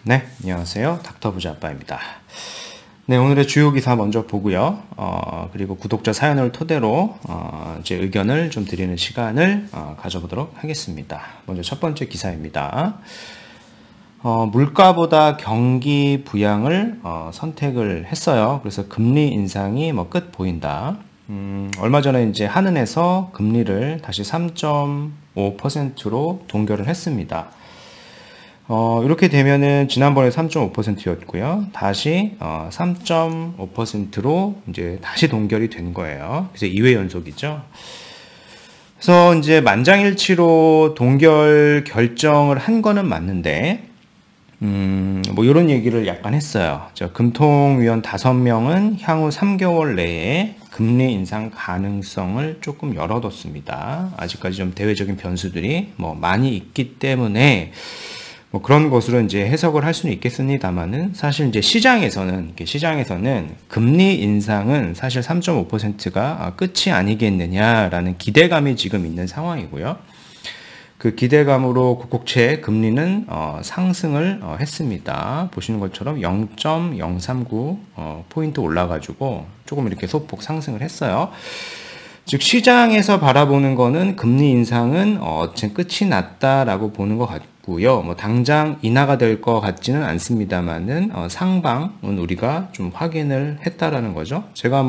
네, 안녕하세요. 닥터 부자 아빠입니다. 네, 오늘의 주요 기사 먼저 보고요. 그리고 구독자 사연을 토대로 제 의견을 좀 드리는 시간을 가져보도록 하겠습니다. 먼저 첫 번째 기사입니다. 물가보다 경기 부양을 선택을 했어요. 그래서 금리 인상이 끝 보인다. 얼마 전에 이제 한은에서 금리를 다시 3.5%로 동결을 했습니다. 이렇게 되면은 지난번에 3.5%였고요. 다시 3.5%로 이제 다시 동결이 된 거예요. 그래서 2회 연속이죠. 그래서 이제 만장일치로 동결 결정을 한 거는 맞는데 이런 얘기를 약간 했어요. 금통위원 5명은 향후 3개월 내에 금리 인상 가능성을 조금 열어뒀습니다. 아직까지 좀 대외적인 변수들이 많이 있기 때문에 그런 것으로 이제 해석을 할 수는 있겠습니다만은 사실 이제 시장에서는 금리 인상은 사실 3.5%가 끝이 아니겠느냐라는 기대감이 지금 있는 상황이고요. 그 기대감으로 국채 금리는 상승을 했습니다. 보시는 것처럼 0.039 포인트 올라가지고 조금 이렇게 소폭 상승을 했어요. 즉 시장에서 바라보는 거는 금리 인상은 어쨌든 끝이 났다라고 보는 것 같고요. 당장 인하가 될 것 같지는 않습니다만은 상방은 우리가 좀 확인을 했다라는 거죠. 제가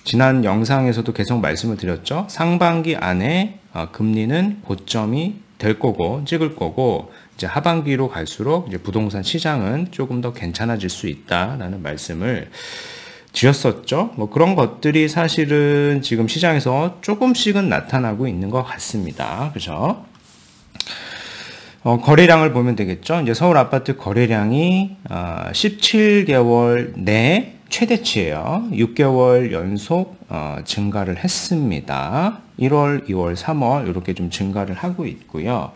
지난 영상에서도 계속 말씀을 드렸죠. 상반기 안에 금리는 고점이 될 거고 찍을 거고 이제 하반기로 갈수록 이제 부동산 시장은 조금 더 괜찮아질 수 있다라는 말씀을 드렸었죠. 그런 것들이 사실은 지금 시장에서 조금씩은 나타나고 있는 것 같습니다. 그죠? 거래량을 보면 되겠죠. 이제 서울 아파트 거래량이 17개월 내 최대치예요. 6개월 연속 증가를 했습니다. 1월, 2월, 3월 이렇게 좀 증가를 하고 있고요.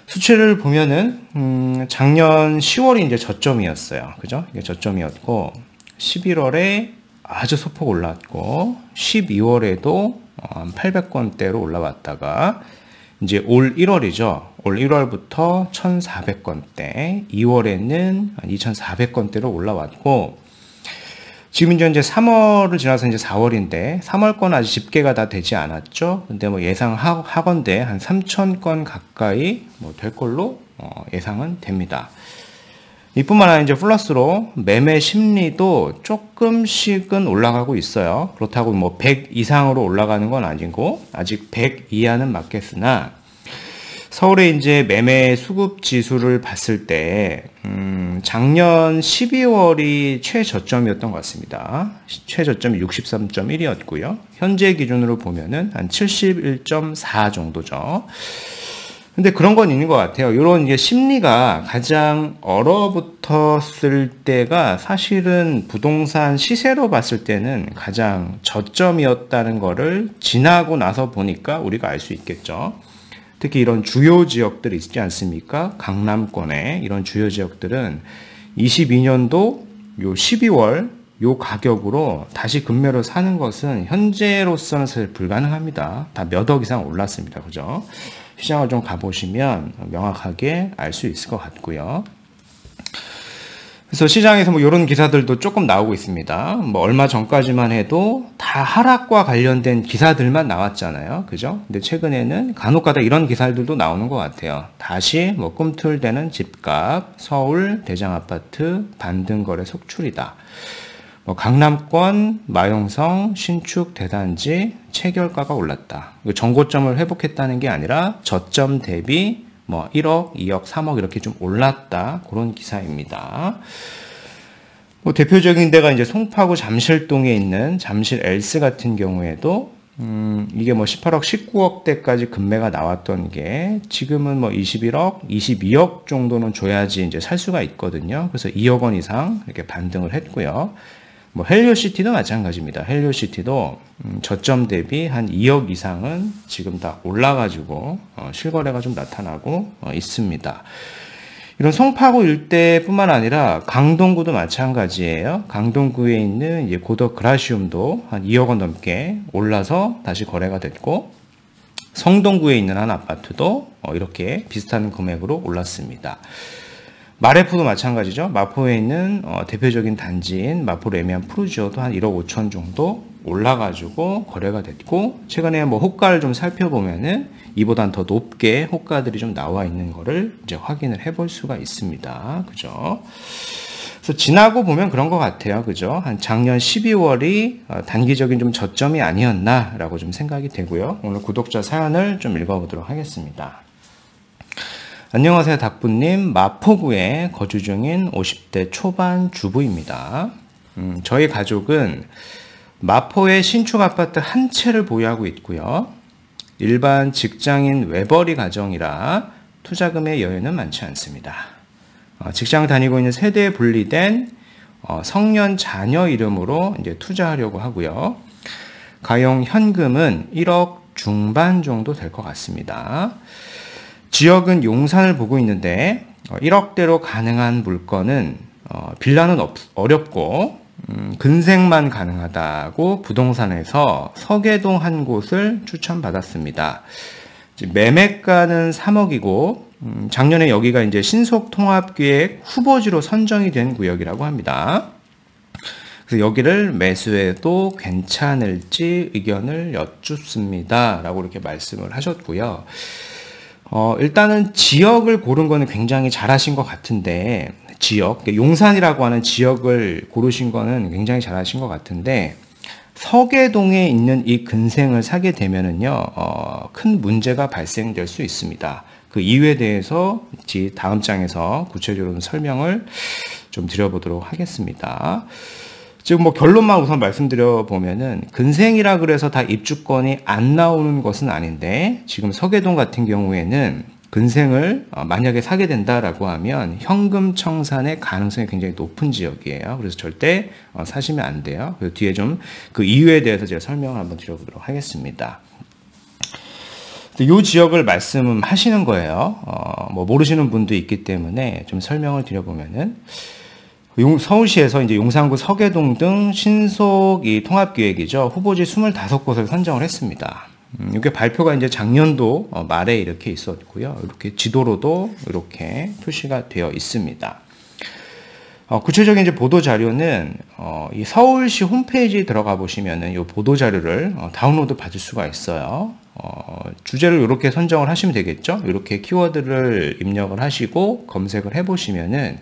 수치를 보면은 작년 10월이 이제 저점이었어요. 그죠? 이게 저점이었고 11월에 아주 소폭 올랐고 12월에도 800건대로 올라왔다가 이제 올 1월이죠. 올 1월부터 1,400건대, 2월에는 2,400건대로 올라왔고 지금 이제 3월을 지나서 이제 4월인데 3월 건 아직 집계가 다 되지 않았죠. 근데 예상하건대 한 3,000건 가까이 될 걸로 예상은 됩니다. 이뿐만 아니라 이제 플러스로 매매 심리도 조금씩은 올라가고 있어요. 그렇다고 100 이상으로 올라가는 건 아니고 아직 100 이하는 맞겠으나 서울의 이제 매매 수급 지수를 봤을 때 작년 12월이 최저점이었던 것 같습니다. 최저점이 63.1이었고요. 현재 기준으로 보면은 한 71.4 정도죠. 근데 그런 건 있는 것 같아요. 이런 이제 심리가 가장 얼어붙었을 때가 사실은 부동산 시세로 봤을 때는 가장 저점이었다는 거를 지나고 나서 보니까 우리가 알 수 있겠죠. 특히 이런 주요 지역들이 있지 않습니까? 강남권에 이런 주요 지역들은 22년도 요 12월 요 가격으로 다시 금매로 사는 것은 현재로서는 사실 불가능합니다. 다 몇 억 이상 올랐습니다. 그죠? 시장을 좀 가보시면 명확하게 알 수 있을 것 같고요. 그래서 시장에서 이런 기사들도 조금 나오고 있습니다. 얼마 전까지만 해도 다 하락과 관련된 기사들만 나왔잖아요. 그죠? 근데 최근에는 간혹가다 이런 기사들도 나오는 것 같아요. 다시 꿈틀대는 집값, 서울 대장아파트 반등거래 속출이다. 강남권, 마용성, 신축 대단지 체결가가 올랐다. 정고점을 회복했다는 게 아니라 저점 대비 1억, 2억, 3억 이렇게 좀 올랐다. 그런 기사입니다. 대표적인 데가 이제 송파구 잠실동에 있는 잠실 엘스 같은 경우에도 이게 18억, 19억대까지 금매가 나왔던 게 지금은 21억, 22억 정도는 줘야지 이제 살 수가 있거든요. 그래서 2억 원 이상 이렇게 반등을 했고요. 헬리오시티도 마찬가지입니다. 헬리오시티도 저점 대비 한 2억 이상은 지금 다 올라가지고 실거래가 좀 나타나고 있습니다. 이런 송파구 일대뿐만 아니라 강동구도 마찬가지예요. 강동구에 있는 이제 고덕 그라시움도 한 2억 원 넘게 올라서 다시 거래가 됐고 성동구에 있는 한 아파트도 이렇게 비슷한 금액으로 올랐습니다. 마레프도 마찬가지죠. 마포에 있는 대표적인 단지인 마포 레미안 푸르지오도 한 1억 5천 정도 올라가지고 거래가 됐고, 최근에 뭐 호가를 좀 살펴보면은 이보단 더 높게 호가들이 좀 나와 있는 거를 이제 확인을 해볼 수가 있습니다. 그죠? 그래서 지나고 보면 그런 것 같아요. 그죠? 한 작년 12월이 단기적인 좀 저점이 아니었나라고 좀 생각이 되고요. 오늘 구독자 사연을 좀 읽어보도록 하겠습니다. 안녕하세요, 닥부님. 마포구에 거주 중인 50대 초반 주부입니다. 저희 가족은 마포의 신축 아파트 한 채를 보유하고 있고요. 일반 직장인 외벌이 가정이라 투자금의 여유는 많지 않습니다. 직장 다니고 있는 세대에 분리된 성년 자녀 이름으로 이제 투자하려고 하고요. 가용 현금은 1억 중반 정도 될 것 같습니다. 지역은 용산을 보고 있는데 1억대로 가능한 물건은 빌라는 어렵고 근생만 가능하다고 부동산에서 서계동 한 곳을 추천받았습니다. 매매가는 3억이고 작년에 여기가 이제 신속통합기획 후보지로 선정이 된 구역이라고 합니다. 그래서 여기를 매수해도 괜찮을지 의견을 여쭙습니다. 라고 이렇게 말씀을 하셨고요. 일단은 지역을 고른 거는 굉장히 잘하신 것 같은데, 용산이라고 하는 지역을 고르신 거는 굉장히 잘하신 것 같은데, 서계동에 있는 이 근생을 사게 되면은요, 큰 문제가 발생될 수 있습니다. 그 이유에 대해서 다음 장에서 구체적으로 설명을 좀 드려보도록 하겠습니다. 지금 뭐 결론만 우선 말씀드려 보면은 근생이라 그래서 다 입주권이 안 나오는 것은 아닌데, 지금 서계동 같은 경우에는 근생을 만약에 사게 된다라고 하면 현금 청산의 가능성이 굉장히 높은 지역이에요. 그래서 절대 사시면 안 돼요. 그래서 뒤에 좀 그 이유에 대해서 제가 설명을 한번 드려보도록 하겠습니다. 이 지역을 말씀하시는 거예요. 뭐 모르시는 분도 있기 때문에 좀 설명을 드려보면은, 서울시에서 이제 용산구 서계동 등 신속 이 통합기획이죠. 후보지 25곳을 선정을 했습니다. 이게 발표가 이제 작년도 말에 이렇게 있었고요. 이렇게 지도로도 이렇게 표시가 되어 있습니다. 구체적인 이제 보도 자료는 이 서울시 홈페이지에 들어가 보시면은 이 보도 자료를 다운로드 받을 수가 있어요. 주제를 이렇게 선정을 하시면 되겠죠. 이렇게 키워드를 입력을 하시고 검색을 해 보시면은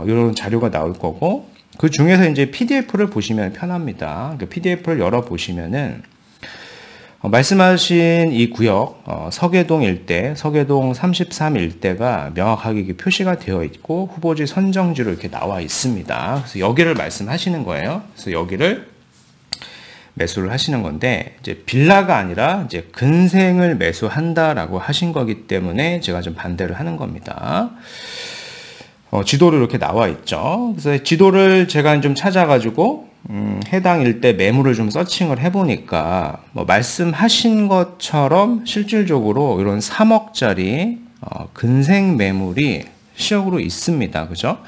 이런 자료가 나올 거고, 그 중에서 이제 PDF를 보시면 편합니다. 그 PDF를 열어 보시면은 말씀하신 이 구역 서계동 일대, 서계동 33 일대가 명확하게 표시가 되어 있고 후보지 선정지로 이렇게 나와 있습니다. 그래서 여기를 말씀하시는 거예요. 그래서 여기를 매수를 하시는 건데, 이제 빌라가 아니라 이제 근생을 매수한다라고 하신 거기 때문에 제가 좀 반대를 하는 겁니다. 지도로 이렇게 나와 있죠. 그래서 지도를 제가 좀 찾아가지고 해당 일대 매물을 좀 서칭을 해보니까 뭐 말씀하신 것처럼 실질적으로 이런 3억짜리 근생 매물이 시역으로 있습니다. 그죠?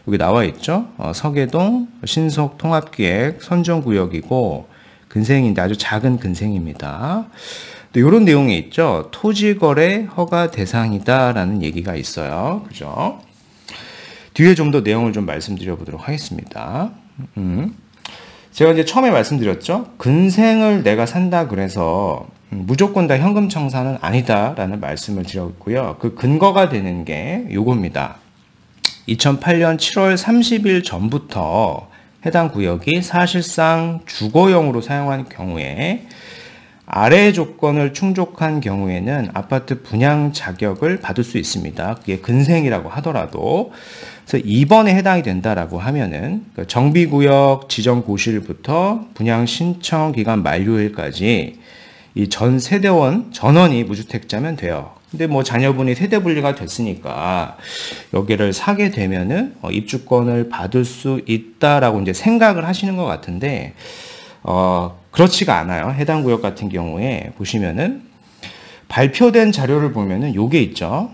여기 나와 있죠. 서계동 신속 통합기획 선정구역이고 근생인데 아주 작은 근생입니다. 또 이런 내용이 있죠. 토지거래 허가 대상이다라는 얘기가 있어요. 그죠? 뒤에 좀 더 내용을 좀 말씀드려 보도록 하겠습니다. 제가 이제 처음에 말씀드렸죠. 근생을 내가 산다 그래서 무조건 다 현금 청산은 아니다라는 말씀을 드렸고요. 그 근거가 되는 게 요겁니다. 2008년 7월 30일 전부터 해당 구역이 사실상 주거용으로 사용한 경우에 아래 조건을 충족한 경우에는 아파트 분양 자격을 받을 수 있습니다. 그게 근생이라고 하더라도. 그래서 2번에 해당이 된다라고 하면은 정비구역 지정 고시일부터 분양 신청 기간 만료일까지 이 전 세대원 전원이 무주택자면 돼요. 근데 뭐 자녀분이 세대 분리가 됐으니까 여기를 사게 되면은 입주권을 받을 수 있다라고 이제 생각을 하시는 것 같은데, 그렇지가 않아요. 해당 구역 같은 경우에 보시면은 발표된 자료를 보면은 요게 있죠.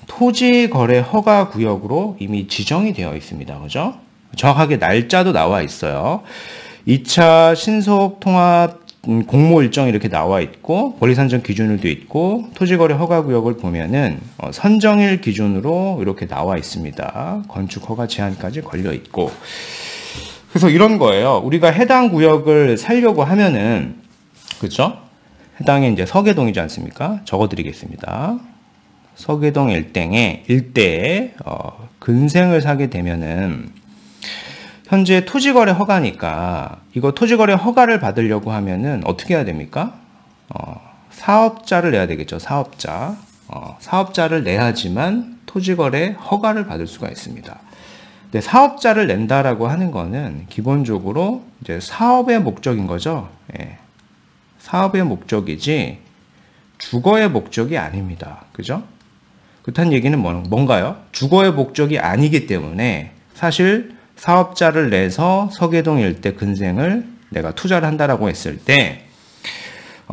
토지 거래 허가 구역으로 이미 지정이 되어 있습니다. 그죠? 정확하게 날짜도 나와 있어요. 2차 신속 통합 공모 일정이 이렇게 나와 있고 권리 산정 기준일도 있고 토지거래 허가구역을 보면은 선정일 기준으로 이렇게 나와 있습니다. 건축 허가 제한까지 걸려 있고. 그래서 이런 거예요. 우리가 해당 구역을 살려고 하면은, 그죠? 해당이 이제 서계동이지 않습니까? 적어드리겠습니다. 서계동 일대에 근생을 사게 되면은 현재 토지거래 허가니까 이거 토지거래 허가를 받으려고 하면은 어떻게 해야 됩니까? 사업자를 내야 되겠죠. 사업자를 내야지만 토지거래 허가를 받을 수가 있습니다. 근데 사업자를 낸다라고 하는 거는 기본적으로 이제 사업의 목적인 거죠. 예. 사업의 목적이지 주거의 목적이 아닙니다. 그죠? 그렇다는 얘기는 뭔가요? 주거의 목적이 아니기 때문에 사실 사업자를 내서 서계동 일대 근생을 내가 투자를 한다라고 했을 때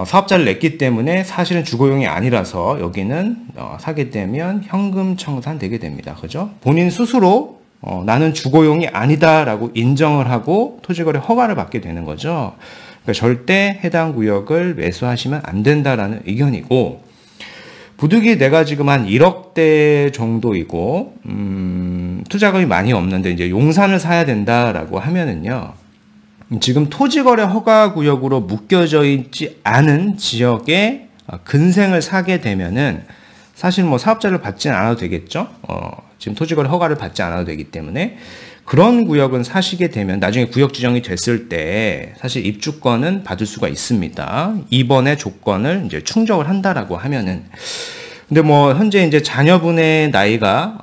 사업자를 냈기 때문에 사실은 주거용이 아니라서 여기는 사게 되면 현금 청산되게 됩니다. 그죠? 본인 스스로 나는 주거용이 아니다라고 인정을 하고 토지거래 허가를 받게 되는 거죠. 그러니까 절대 해당 구역을 매수하시면 안 된다라는 의견이고, 부득이 내가 지금 한 1억대 정도이고 투자금이 많이 없는데 이제 용산을 사야 된다라고 하면은요, 지금 토지거래 허가구역으로 묶여져 있지 않은 지역에 근생을 사게 되면은 사실 뭐 사업자를 받지는 않아도 되겠죠. 지금 토지거래 허가를 받지 않아도 되기 때문에 그런 구역은 사시게 되면 나중에 구역 지정이 됐을 때 사실 입주권은 받을 수가 있습니다. 이번의 조건을 이제 충족을 한다라고 하면은. 근데 뭐 현재 이제 자녀분의 나이가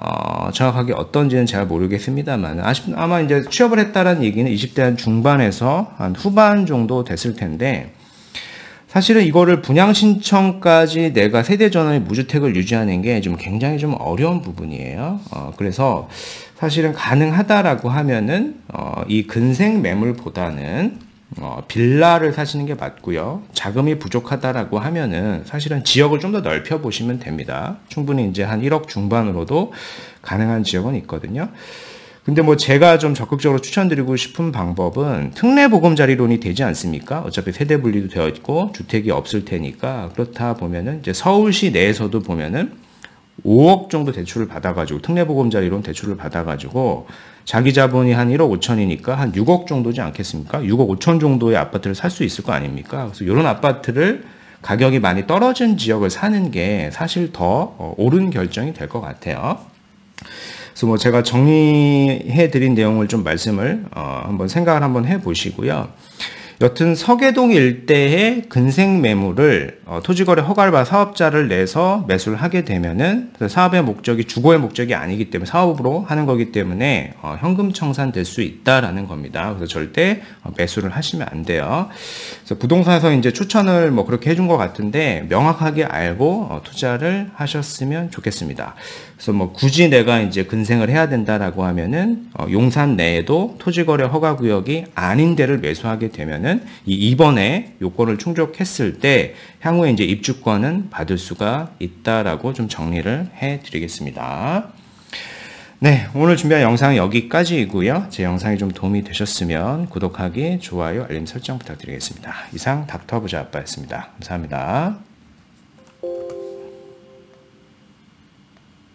정확하게 어떤지는 잘 모르겠습니다만 아마 이제 취업을 했다라는 얘기는 20대 한 중반에서 한 후반 정도 됐을 텐데, 사실은 이거를 분양 신청까지 내가 세대 전원의 무주택을 유지하는 게 좀 굉장히 좀 어려운 부분이에요. 그래서 사실은 가능하다라고 하면은 이 근생 매물보다는 빌라를 사시는 게 맞고요. 자금이 부족하다라고 하면은 사실은 지역을 좀 더 넓혀 보시면 됩니다. 충분히 이제 한 1억 중반으로도 가능한 지역은 있거든요. 근데 뭐 제가 좀 적극적으로 추천드리고 싶은 방법은 특례보금자리론이 되지 않습니까? 어차피 세대 분리도 되어 있고 주택이 없을 테니까, 그렇다 보면은 이제 서울시 내에서도 보면은 5억 정도 대출을 받아가지고 특례보금자리론 대출을 받아가지고 자기 자본이 한 1억 5천이니까 한 6억 정도지 않겠습니까? 6억 5천 정도의 아파트를 살 수 있을 거 아닙니까? 그래서 이런 아파트를 가격이 많이 떨어진 지역을 사는 게 사실 더 옳은 결정이 될 것 같아요. 그래서 뭐 제가 정리해 드린 내용을 좀 말씀을 한번 생각을 한번 해 보시고요. 여튼 서계동 일대의 근생 매물을 토지거래 허가를 받아 사업자를 내서 매수를 하게 되면은 사업의 목적이 주거의 목적이 아니기 때문에 사업으로 하는 거기 때문에 현금 청산될 수 있다라는 겁니다. 그래서 절대 매수를 하시면 안 돼요. 그래서 부동산에서 이제 추천을 뭐 그렇게 해준 것 같은데 명확하게 알고 투자를 하셨으면 좋겠습니다. 그래서 뭐 굳이 내가 이제 근생을 해야 된다라고 하면은 용산 내에도 토지거래 허가구역이 아닌 데를 매수하게 되면은 이번에 요건을 충족했을 때 향후에 이제 입주권은 받을 수가 있다라고 좀 정리를 해드리겠습니다. 네, 오늘 준비한 영상은 여기까지이고요. 제 영상이 좀 도움이 되셨으면 구독하기, 좋아요, 알림 설정 부탁드리겠습니다. 이상 닥터부자 아빠였습니다. 감사합니다.